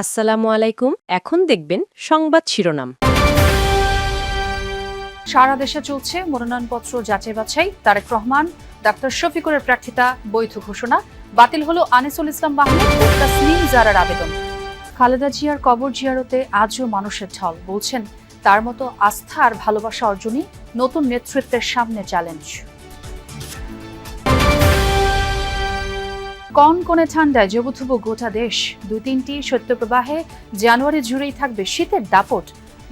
আসসালামু আলাইকুম। এখন দেখবেন সংবাদ শিরোনাম। সারা দেশে চলছে মনোনয়নপত্র যাচাই বাছাই। তারেক রহমান, ডাক্তার শফিকুরের প্রার্থিতা বৈধ ঘোষণা। বাতিল হলো আনিসুল ইসলাম মাহমুদ ও তাসনিম জারার আবেদন। খালেদা জিয়ার কবর জিয়ারতে আজও মানুষের ঢল। বলছেন তার মতো আস্থা আর ভালোবাসা অর্জনই নতুন নেতৃত্বের সামনে চ্যালেঞ্জ। কনকনে ঠান্ডায় জবুথুবু গোটা দেশ। ২-৩টি শৈত্যপ্রবাহে জানুয়ারি জুড়েই থাকবে শীতের দাপট।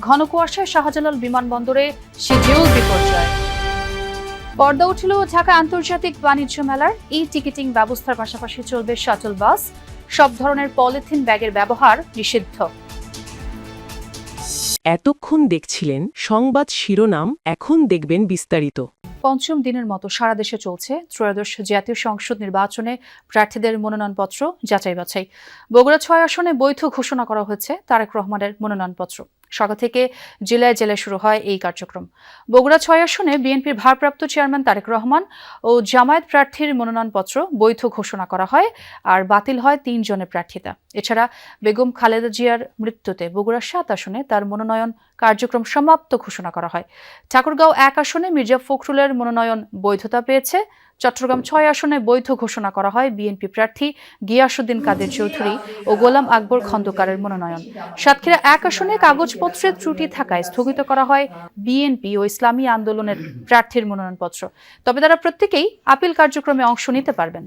ঘন কুয়াশায় শাহজালাল বিমানবন্দরে শিডিউল বিপর্যয়। পর্দা উঠল ঢাকা আন্তর্জাতিক বাণিজ্য মেলার। টিকিটিং ব্যবস্থার পাশাপাশি চলবে শাটল বাস। সব ধরনের পলিথিন ব্যাগের ব্যবহার নিষিদ্ধ। এতক্ষণ দেখছিলেন সংবাদ শিরোনাম, এখন দেখবেন বিস্তারিত। পঞ্চম দিনের মতো সারা দেশে চলছে ত্রয়োদশ জাতীয় সংসদ নির্বাচনে প্রার্থীদের মনোনয়নপত্র যাচাই বাছাই। বগুড়া ৬ আসনে বৈধ ঘোষণা করা হয়েছে তারেক রহমানের মনোনয়নপত্র। সকাল থেকে জেলায় জেলায় শুরু হয় এই কার্যক্রম। বগুড়া ৬ আসনে বিএনপির ভারপ্রাপ্ত চেয়ারম্যান তারেক রহমান ও জামায়াত প্রার্থীর মনোনয়নপত্র বৈধ ঘোষণা করা হয়, আর বাতিল হয় ৩ জনের প্রার্থিতা। এছাড়া বেগম খালেদা জিয়ার মৃত্যুতে বগুড়া ৭ আসনে তার মনোনয়ন কার্যক্রম সমাপ্ত ঘোষণা করা হয়। ঠাকুরগাঁও ১ আসনে মির্জা ফখরুলের মনোনয়ন বৈধতা পেয়েছে। চট্টগ্রাম ৬ আসনে বৈধ ঘোষণা করা হয় বিএনপি প্রার্থী গিয়াসউদ্দিন কাদের চৌধুরী ও গোলাম আকবর খন্দকারের মনোনয়ন। সাতক্ষীরা ১ আসনে কাগজপত্রের ত্রুটি থাকায় স্থগিত করা হয় বিএনপি ও ইসলামী আন্দোলনের প্রার্থীর মনোনয়নপত্র। তবে তারা প্রত্যেকেই আপিল কার্যক্রমে অংশ নিতে পারবেন।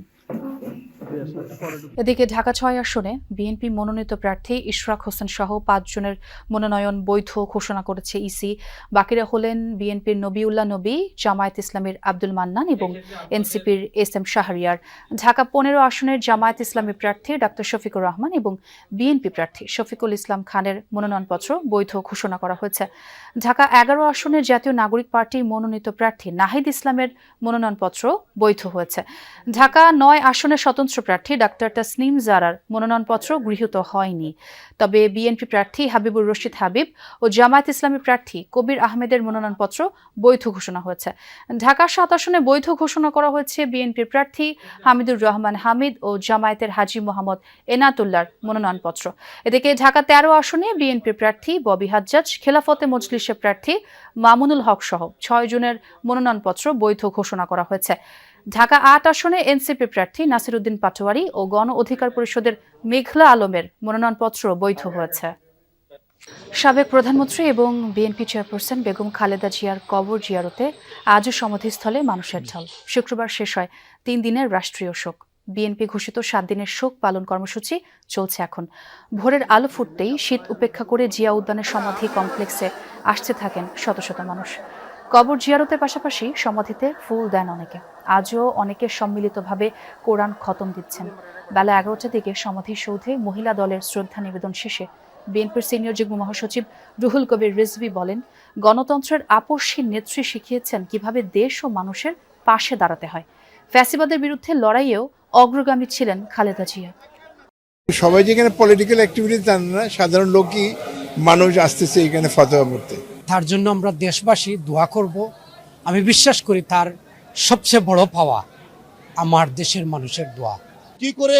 এদিকে ঢাকা ৬ আসনে বিএনপি মনোনীত প্রার্থী ইশরাক হোসেন সহ ৫ জনের মনোনয়ন বৈধ ঘোষণা করেছে ইসি। বাকিরা হলেন বিএনপির নবিউল্লাহ নবী, জামায়াত ইসলামীর আব্দুল মান্নান এবং এনসিপির এস.এম. শাহরিয়ার। ঢাকা ১৫ আসনের জামায়াত ইসলামী প্রার্থী ডাক্তার শফিকুর রহমান এবং বিএনপি প্রার্থী শফিকুল ইসলাম খানের মনোনয়নপত্র বৈধ ঘোষণা করা হয়েছে। ঢাকা ১১ আসনের জাতীয় নাগরিক পার্টি মনোনীত প্রার্থী নাহিদ ইসলামের মনোনয়নপত্র বৈধ হয়েছে। ঢাকা ৯ আসনের স্বতন্ত্র প্রার্থী ডাক্তার তাসনিম জারার মনোনয়নপত্র গৃহীত হয়নি। তবে বিএনপি প্রার্থী হাবিবুর রশিদ হাবিব ও জামায়াত ইসলামী প্রার্থী কবির আহমেদের মনোনয়নপত্র বৈধ ঘোষণা হয়েছে। ঢাকা ৭ আসনে বৈধ ঘোষণা করা হয়েছে বিএনপির প্রার্থী হামিদুর রহমান হামিদ ও জামায়াতের হাজী মোহাম্মদ এনাতুল্লাহর মনোনয়নপত্র। এদিকে ঢাকা ১৩ আসনে বিএনপির প্রার্থী ববি হাজ্জাজ, খেলাফতে মজলিসের প্রার্থী মামুনুল হক সহ ৬ জনের মনোনয়নপত্র বৈধ ঘোষণা করা হয়েছে। ঢাকা ৮ আসনে এনসিপি প্রার্থী নাসিরউদ্দিন পাটোয়ারি ও গণ অধিকার পরিষদের মেঘলা আলমের মনোনয়নপত্র বৈধ হয়েছে। সাবেক প্রধানমন্ত্রী এবং বিএনপি চেয়ারপারসন বেগম খালেদা জিয়ার কবর জিয়ারতে আজও সমাধিস্থলে মানুষের ঢল। শুক্রবার শেষ হয় ৩ দিনের রাষ্ট্রীয় শোক। বিএনপি ঘোষিত ৭ দিনের শোক পালন কর্মসূচি চলছে এখন। ভোরের আলো ফুটতেই শীত উপেক্ষা করে জিয়া উদ্যানের সমাধি কমপ্লেক্সে আসতে থাকেন শত শত মানুষ। কবর জিয়ারতের পাশাপাশি সমাধিতে ফুল দেন অনেকে। আজও অনেকে সম্মিলিতভাবে কোরআন খতম দিচ্ছেন। বেলা ১১টার দিকে সমাধিসৌধে মহিলা দলের শ্রদ্ধা নিবেদন শেষে বিএনপির সিনিয়র যুগ্ম মহাসচিব রুহুল কবির রিজভী বলেন, গণতন্ত্রের আপসহীন নেত্রী শিখিয়েছেন কিভাবে দেশ ও মানুষের পাশে দাঁড়াতে হয়। ফ্যাসিবাদের বিরুদ্ধে লড়াইয়েও অগ্রগামী ছিলেন খালেদা জিয়া। সবাই যেখানে পলিটিক্যাল অ্যাক্টিভিটি জান না, সাধারণ লোকই মানুষ আসতেছে এখানে ফতোয়া পড়তে। তার জন্য আমরা দেশবাসী দোয়া করব। আমি বিশ্বাস করি তার সবচেয়ে বড় পাওয়া আমার দেশের মানুষের দোয়া। কি করে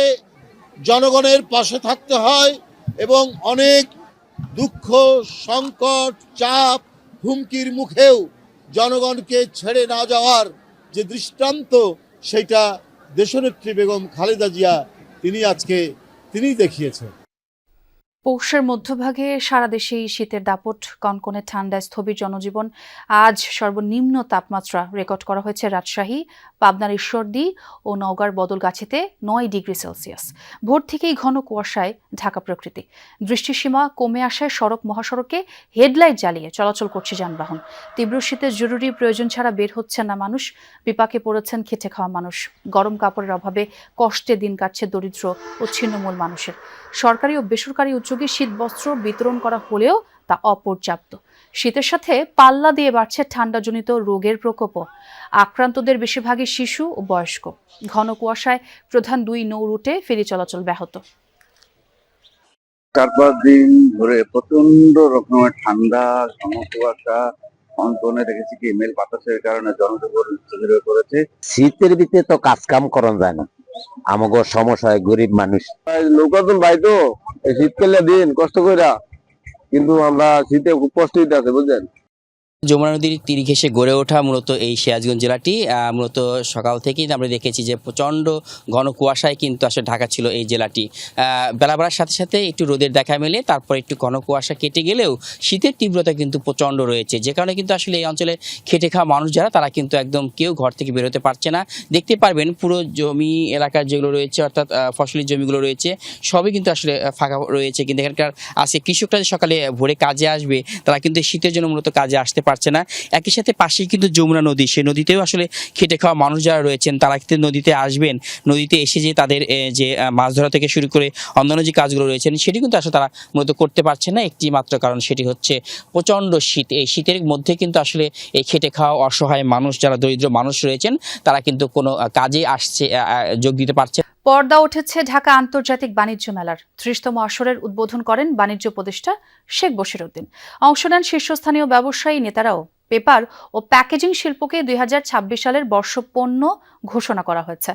জনগণের পাশে থাকতে হয় এবং অনেক দুঃখ, সংকট, চাপ, হুমকির মুখেও জনগণকে ছেড়ে না যাওয়ার যে দৃষ্টান্ত, সেটা দেশনেত্রী বেগম খালেদা জিয়া তিনি দেখিয়েছেন। পৌষের মধ্যভাগে সারা দেশেই শীতের দাপট, কনকনে ঠান্ডায় স্থবির জনজীবন। আজ সর্বনিম্ন তাপমাত্রা রেকর্ড করা হয়েছে রাজশাহী, পাবনার ঈশ্বরদী ও নওগাঁর বদলগাছিতে ৯ ডিগ্রি সেলসিয়াস। ভোর থেকেই ঘন কুয়াশায় ঢাকা প্রকৃতি। দৃষ্টিসীমা কমে আসায় সড়ক মহাসড়কে হেডলাইট জ্বালিয়ে চলাচল করছে যানবাহন। তীব্র শীতে জরুরি প্রয়োজন ছাড়া বের হচ্ছেন না মানুষ। বিপাকে পড়েছেন খেটে খাওয়া মানুষ। গরম কাপড়ের অভাবে কষ্টে দিন কাটছে দরিদ্র ও ছিন্নমূল মানুষের। সরকারি ও বেসরকারি উদ্যোগে শীতবস্ত্র বিতরণ করা হলেও তা অপর্যাপ্ত। শীতের সাথে পাল্লা দিয়ে বাড়ছে ঠান্ডাজনিত রোগের প্রকোপও। আক্রান্তদের বেশিরভাগই শিশু ও বয়স্ক। ঘন কুয়াশায় প্রধান 2 নৌ রুটে ফেরি চলাচল ব্যাহত। 4-5 দিন ধরে প্রচন্ড রকমের ঠান্ডা, ঘন কুয়াশা, অন্তনে দেখেছি কি মেল বাতাসের কারণে জনজীবন স্থবির হয়ে পড়েছে। শীতের ভিতরে তো কাজ কাম করা যায় না, আমাগো সমস্যা হয়, গরিব মানুষ। নৌকাতুন ভাই তো এই শীতকালে দিন কষ্ট কইরা, কিন্তু আমরা শীতে খুব কষ্ট হইতে আছে বুঝলেন। যমুনা নদীর তীর ঘেঁষে গড়ে ওঠা মূলত এই সিরাজগঞ্জ জেলাটি মূলত সকাল থেকেই আমরা দেখেছি যে প্রচণ্ড ঘন কুয়াশায় কিন্তু আসলে ঢাকা ছিল এই জেলাটি। বেলা বাড়ার সাথে সাথে একটু রোদের দেখা মেলে, তারপর একটু ঘন কুয়াশা কেটে গেলেও শীতের তীব্রতা কিন্তু প্রচণ্ড রয়েছে, যে কারণে কিন্তু আসলে এই অঞ্চলে খেটে খাওয়া মানুষ যারা তারা কিন্তু একদম কেউ ঘর থেকে বেরোতে পারছে না। দেখতে পারবেন পুরো জমি এলাকার যেগুলো রয়েছে, অর্থাৎ ফসলি জমিগুলো রয়েছে, সবই কিন্তু আসলে ফাঁকা রয়েছে। কিন্তু এখানকার আজকে কৃষকরা যে সকালে ভোরে কাজে আসবে, তারা কিন্তু শীতের জন্য মূলত কাজে আসতে পারছে না। একই সাথে পাশেই কিন্তু যমুনা নদী, সেই নদীতেও আসলে খেটে খাওয়া মানুষ যারা রয়েছেন তারা কিন্তু নদীতে আসবেন, নদীতে এসে যে তাদের যে মাছ ধরা থেকে শুরু করে অন্যান্য যে কাজগুলো রয়েছেন সেটি কিন্তু আসলে তারা মূলত করতে পারছে না। একটি মাত্র কারণ, সেটি হচ্ছে প্রচণ্ড শীত। এই শীতের মধ্যে কিন্তু আসলে এই খেটে খাওয়া অসহায় মানুষ, যারা দরিদ্র মানুষ রয়েছেন, তারা কিন্তু কোনো কাজে আসছে যোগ দিতে পারছে। পর্দা উঠেছে ঢাকা আন্তর্জাতিক বাণিজ্য মেলার 30তম আসরের উদ্বোধন করেন বাণিজ্য উপদেষ্টা শেখ বশিরউদ্দিন। অংশ নেন শীর্ষস্থানীয় ব্যবসায়ী নেতারাও। পেপার ও প্যাকেজিং শিল্পকে 2026 সালের বর্ষপণ্য ঘোষণা করা হয়েছে।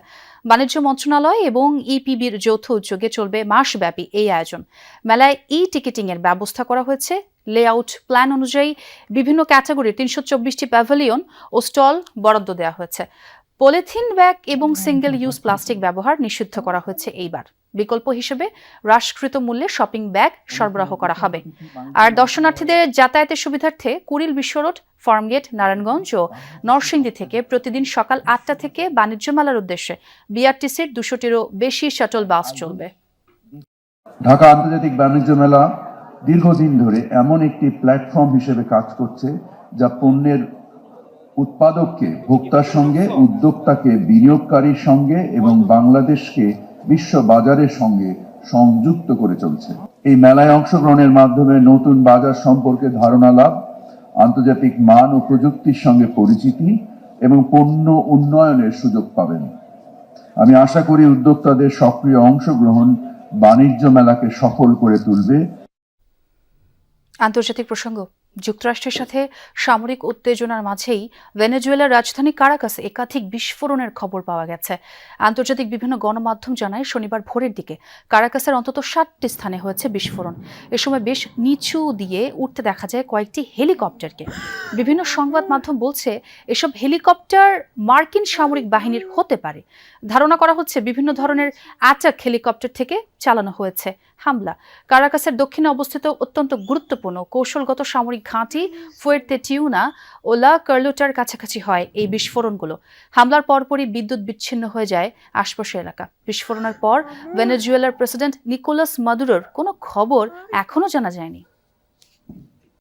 বাণিজ্য মন্ত্রণালয় এবং ইপিবির যৌথ উদ্যোগে চলবে মাসব্যাপী এই আয়োজন। মেলায় টিকিটিং এর ব্যবস্থা করা হয়েছে। লেআউট প্ল্যান অনুযায়ী বিভিন্ন ক্যাটাগরির 324টি প্যাভিলিয়ন ও স্টল বরাদ্দ দেওয়া হয়েছে। পলিথিন ব্যাগ এবং সিঙ্গেল ইউজ প্লাস্টিক ব্যবহার নিষিদ্ধ করা হয়েছে এইবার। বিকল্প হিসেবে হ্রাসকৃত মূল্যে শপিং ব্যাগ সরবরাহ করা হবে। আর দর্শনার্থীদের যাতায়াতের সুবিধার্থে কুড়িল বিশ্ব রোড, ফার্মগেট, নারায়ণগঞ্জ ও নরসিংদী থেকে প্রতিদিন সকাল 8টা থেকে বাণিজ্য মেলার উদ্দেশ্যে বিআরটিসির 200টিরও বেশি শাটল বাস চলবে। ঢাকা আন্তর্জাতিক বাণিজ্য মেলা দীর্ঘদিন ধরে এমন একটি প্ল্যাটফর্ম হিসেবে কাজ করছে যা পণ্যের উৎপাদককে ভোক্তার সঙ্গে, উদ্যোক্তাকে বিনিয়োগকারীর সঙ্গে এবং বাংলাদেশকে বিশ্ব বাজারের সঙ্গে সংযুক্ত করে চলছে। এই মেলায় অংশগ্রহণের মাধ্যমে নতুন বাজার সম্পর্কে ধারণা লাভ, আন্তর্জাতিক মান ও প্রযুক্তির সঙ্গে পরিচিতি এবং পণ্য উন্নয়নের সুযোগ পাবেন। আমি আশা করি উদ্যোক্তাদের সক্রিয় অংশগ্রহণ বাণিজ্য মেলাকে সফল করে তুলবে। আন্তর্জাতিক প্রসঙ্গ। যুক্তরাষ্ট্রের সাথে সামরিক উত্তেজনার মাঝেই ভেনেজুয়েলার রাজধানী কারাকাসে একাধিক বিস্ফোরণের খবর পাওয়া গেছে। আন্তর্জাতিক বিভিন্ন গণমাধ্যম জানায় শনিবার ভোরের দিকে কারাকাসের অন্তত 7টি স্থানে হয়েছে বিস্ফোরণ। এ সময় বেশ নিচু দিয়ে উঠতে দেখা যায় কয়েকটি হেলিকপ্টারকে। বিভিন্ন সংবাদ মাধ্যম বলছে এসব হেলিকপ্টার মার্কিন সামরিক বাহিনীর হতে পারে। ধারণা করা হচ্ছে বিভিন্ন ধরনের অ্যাটাক হেলিকপ্টার থেকে চালানো হয়েছে হামলা। কারাকাসের দক্ষিণে অবস্থিত অত্যন্ত গুরুত্বপূর্ণ কৌশলগত সামরিক ঘাঁটি ফুয়ের্তে টিউনা ও লা কার্লোটার কাছাকাছি হয় এই বিস্ফোরণগুলো। হামলার পরপরই বিদ্যুৎ বিচ্ছিন্ন হয়ে যায় আশপাশের এলাকা। বিস্ফোরণের পর ভেনেজুয়েলার প্রেসিডেন্ট নিকোলাস মাদুরোর কোনো খবর এখনো জানা যায়নি।